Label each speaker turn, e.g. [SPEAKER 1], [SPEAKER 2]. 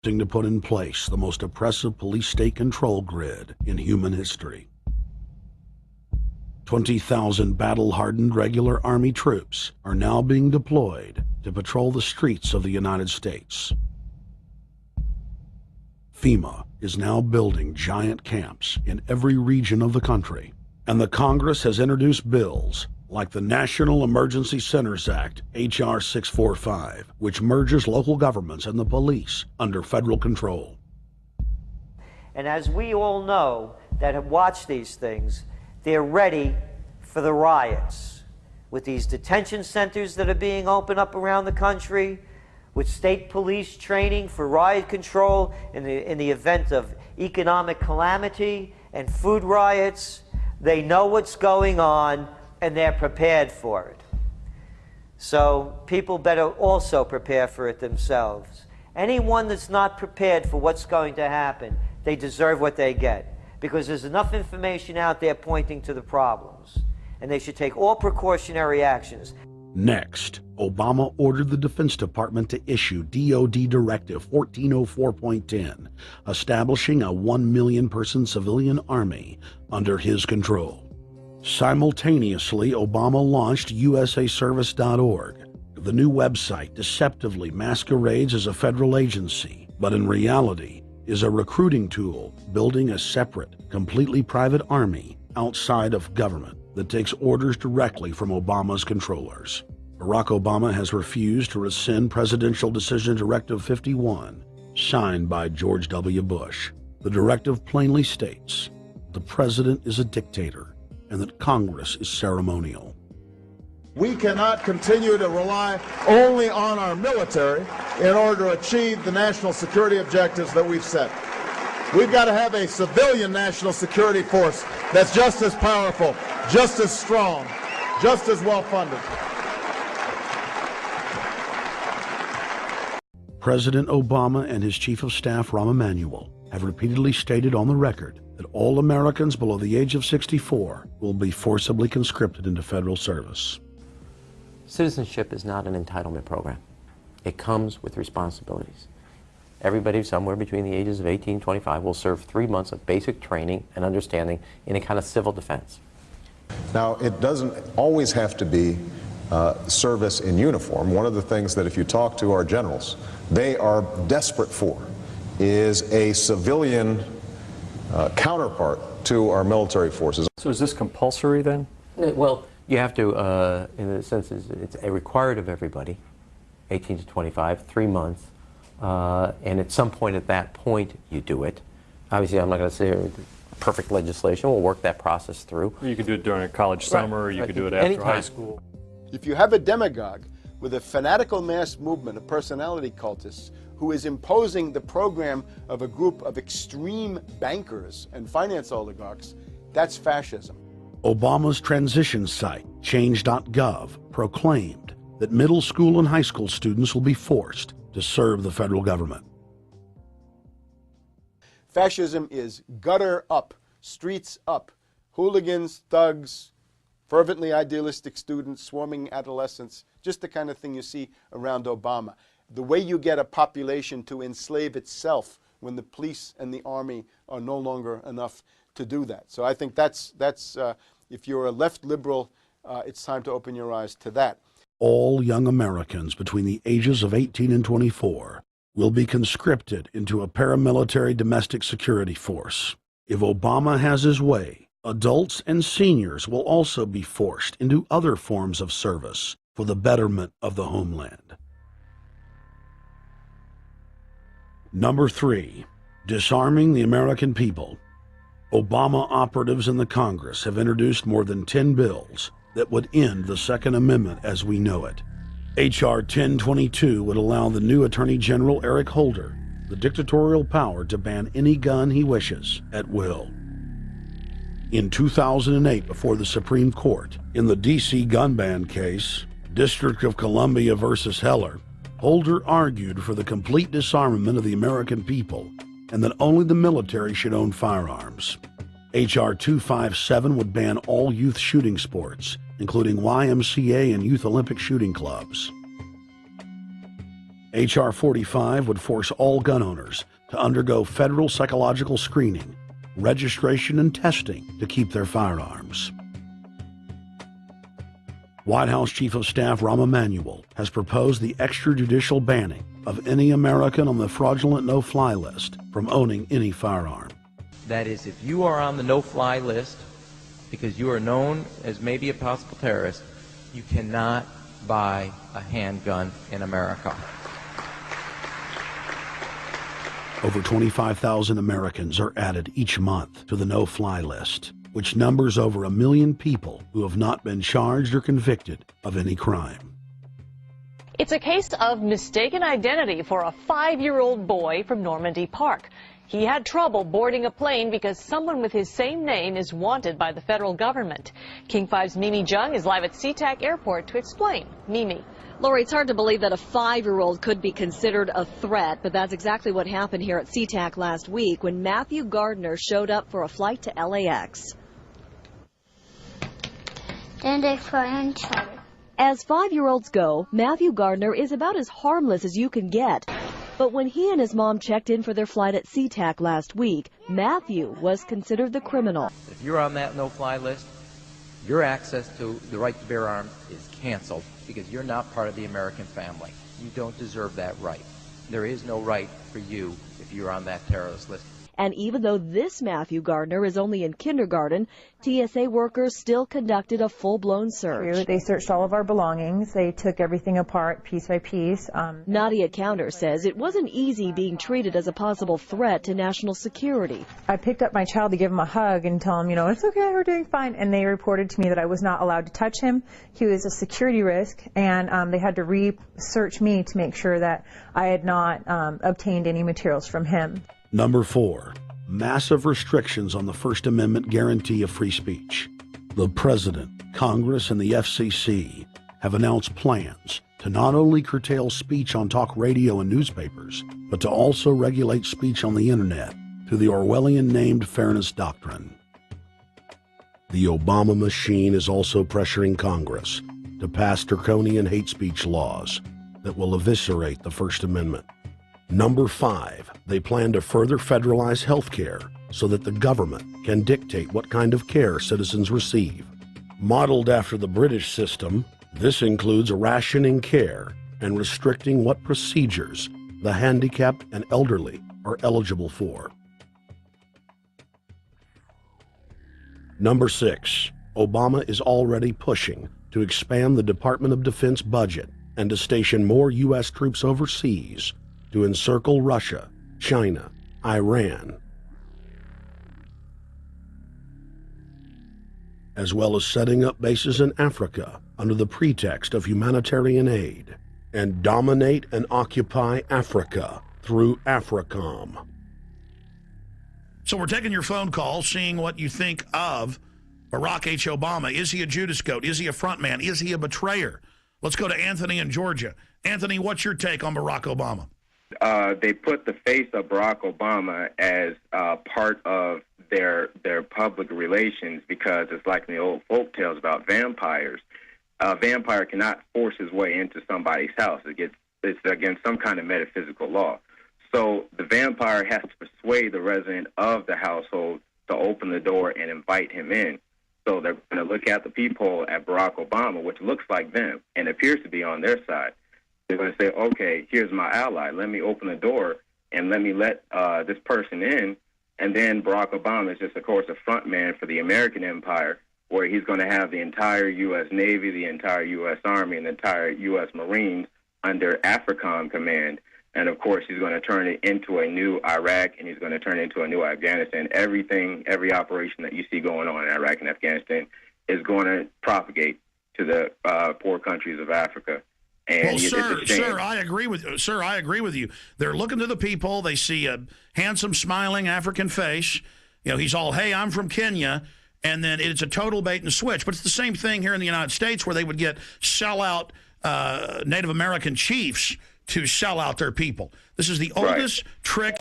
[SPEAKER 1] to put in place the most oppressive police state control grid in human history. 20,000 battle-hardened regular Army troops are now being deployed to patrol the streets of the United States. FEMA is now building giant camps in every region of the country, and the Congress has introduced bills like the National Emergency Centers Act, H.R. 645, which merges local governments and the police under federal control.
[SPEAKER 2] And as we all know that have watched these things, they're ready for the riots. With these detention centers that are being opened up around the country, with state police training for riot control in the event of economic calamity and food riots, they know what's going on and they're prepared for it. So people better also prepare for it themselves. Anyone that's not prepared for what's going to happen, they deserve what they get, because there's enough information out there pointing to the problems, and they should take all precautionary actions.
[SPEAKER 1] Next, Obama ordered the Defense Department to issue DoD Directive 1404.10, establishing a 1 million person civilian army under his control. Simultaneously, Obama launched USAService.org. The new website deceptively masquerades as a federal agency, but in reality is a recruiting tool building a separate, completely private army outside of government that takes orders directly from Obama's controllers. Barack Obama has refused to rescind Presidential Decision Directive 51, signed by George W. Bush. The directive plainly states the president is a dictator and that Congress is ceremonial.
[SPEAKER 3] We cannot continue to rely only on our military in order to achieve the national security objectives that we've set. We've got to have a civilian national security force that's just as powerful, just as strong, just as well funded.
[SPEAKER 1] President Obama and his Chief of Staff, Rahm Emanuel, have repeatedly stated on the record that all Americans below the age of 64 will be forcibly conscripted into federal service.
[SPEAKER 4] Citizenship is not an entitlement program. It comes with responsibilities. Everybody somewhere between the ages of 18 and 25 will serve 3 months of basic training and understanding in a kind of civil defense.
[SPEAKER 5] Now, it doesn't always have to be service in uniform. One of the things that if you talk to our generals, they are desperate for is a civilian counterpart to our military forces.
[SPEAKER 6] So is this compulsory then?
[SPEAKER 4] Well, you have to, in a sense, it's required of everybody, 18 to 25, 3 months, and at some point at that point you do it. Obviously, I'm not going to say perfect legislation. We'll work that process through.
[SPEAKER 6] You could do it during a college summer, or you could do it after high school.
[SPEAKER 3] If you have a demagogue with a fanatical mass movement of personality cultists who is imposing the program of a group of extreme bankers and finance oligarchs, that's fascism.
[SPEAKER 1] Obama's transition site, change.gov, proclaimed that middle school and high school students will be forced to serve the federal government.
[SPEAKER 3] Fascism is gutter up, streets up, hooligans, thugs, fervently idealistic students, swarming adolescents, just the kind of thing you see around Obama. The way you get a population to enslave itself when the police and the army are no longer enough to do that. So I think that's if you're a left liberal, it's time to open your eyes to that.
[SPEAKER 1] All young Americans between the ages of 18 and 24 will be conscripted into a paramilitary domestic security force. If Obama has his way, adults and seniors will also be forced into other forms of service for the betterment of the homeland. Number 3, disarming the American people. Obama operatives in the Congress have introduced more than 10 bills that would end the Second Amendment as we know it. H.R. 1022 would allow the new Attorney General Eric Holder the dictatorial power to ban any gun he wishes at will. In 2008, before the Supreme Court, in the D.C. gun ban case, District of Columbia versus Heller, Holder argued for the complete disarmament of the American people and that only the military should own firearms. H.R. 257 would ban all youth shooting sports, including YMCA and Youth Olympic shooting clubs. H.R. 45 would force all gun owners to undergo federal psychological screening, registration, and testing to keep their firearms. White House Chief of Staff Rahm Emanuel has proposed the extrajudicial banning of any American on the fraudulent no-fly list from owning any firearm.
[SPEAKER 7] That is, if you are on the no-fly list because you are known as maybe a possible terrorist, you cannot buy a handgun in America.
[SPEAKER 1] Over 25,000 Americans are added each month to the no-fly list, which numbers over 1 million people who have not been charged or convicted of any crime.
[SPEAKER 8] It's a case of mistaken identity for a 5-year-old boy from Normandy Park. He had trouble boarding a plane because someone with his same name is wanted by the federal government. King 5's Mimi Jung is live at SeaTac Airport to explain. Mimi.
[SPEAKER 9] Lori, it's hard to believe that a 5-year-old could be considered a threat, but that's exactly what happened here at SeaTac last week when Matthew Gardner showed up for a flight to LAX. As 5-year-olds go, Matthew Gardner is about as harmless as you can get. But when he and his mom checked in for their flight at SeaTac last week, Matthew was considered the criminal.
[SPEAKER 7] If you're on that no-fly list, your access to the right to bear arms is canceled because you're not part of the American family. You don't deserve that right. There is no right for you if you're on that terrorist list.
[SPEAKER 9] And even though this Matthew Gardner is only in kindergarten, TSA workers still conducted a full-blown search.
[SPEAKER 10] They searched all of our belongings. They took everything apart piece by piece.
[SPEAKER 9] Nadia Counter says it wasn't easy being treated as a possible threat to national security.
[SPEAKER 10] I picked up my child to give him a hug and tell him, it's okay, we're doing fine. And they reported to me that I was not allowed to touch him. He was a security risk, and they had to research me to make sure that I had not obtained any materials from him.
[SPEAKER 1] Number 4, massive restrictions on the First Amendment guarantee of free speech. The President, Congress, and the FCC have announced plans to not only curtail speech on talk radio and newspapers, but to also regulate speech on the internet through the Orwellian-named Fairness Doctrine. The Obama machine is also pressuring Congress to pass draconian hate speech laws that will eviscerate the First Amendment. Number 5, they plan to further federalize health care so that the government can dictate what kind of care citizens receive. Modeled after the British system, this includes rationing care and restricting what procedures the handicapped and elderly are eligible for. Number 6, Obama is already pushing to expand the Department of Defense budget and to station more U.S. troops overseas to encircle Russia, China, Iran, as well as setting up bases in Africa under the pretext of humanitarian aid, and dominate and occupy Africa through AFRICOM.
[SPEAKER 11] So we're taking your phone call, seeing what you think of Barack H. Obama. Is he a Judas goat? Is he a front man? Is he a betrayer? Let's go to Anthony in Georgia. Anthony, what's your take on Barack Obama?
[SPEAKER 12] They put the face of Barack Obama as part of their public relations because it's like in the old folk tales about vampires. A vampire cannot force his way into somebody's house. It's against some kind of metaphysical law. So the vampire has to persuade the resident of the household to open the door and invite him in. So they're going to look at the peephole at Barack Obama, which looks like them and appears to be on their side. They're going to say, okay, here's my ally. Let me open the door and let me let this person in. And then Barack Obama is just, of course, a front man for the American empire, where he's going to have the entire U.S. Navy, the entire U.S. Army, and the entire U.S. Marines under AFRICOM command. And, of course, he's going to turn it into a new Iraq, and he's going to turn it into a new Afghanistan. Every operation that you see going on in Iraq and Afghanistan is going to propagate to the poor countries of Africa. And
[SPEAKER 11] well, sir, I agree with you. They're looking to the people. They see a handsome, smiling African face. He's all, hey, I'm from Kenya. And then it's a total bait and switch. But it's the same thing here in the United States where they would get sellout Native American chiefs to sell out their people. This is the oldest trick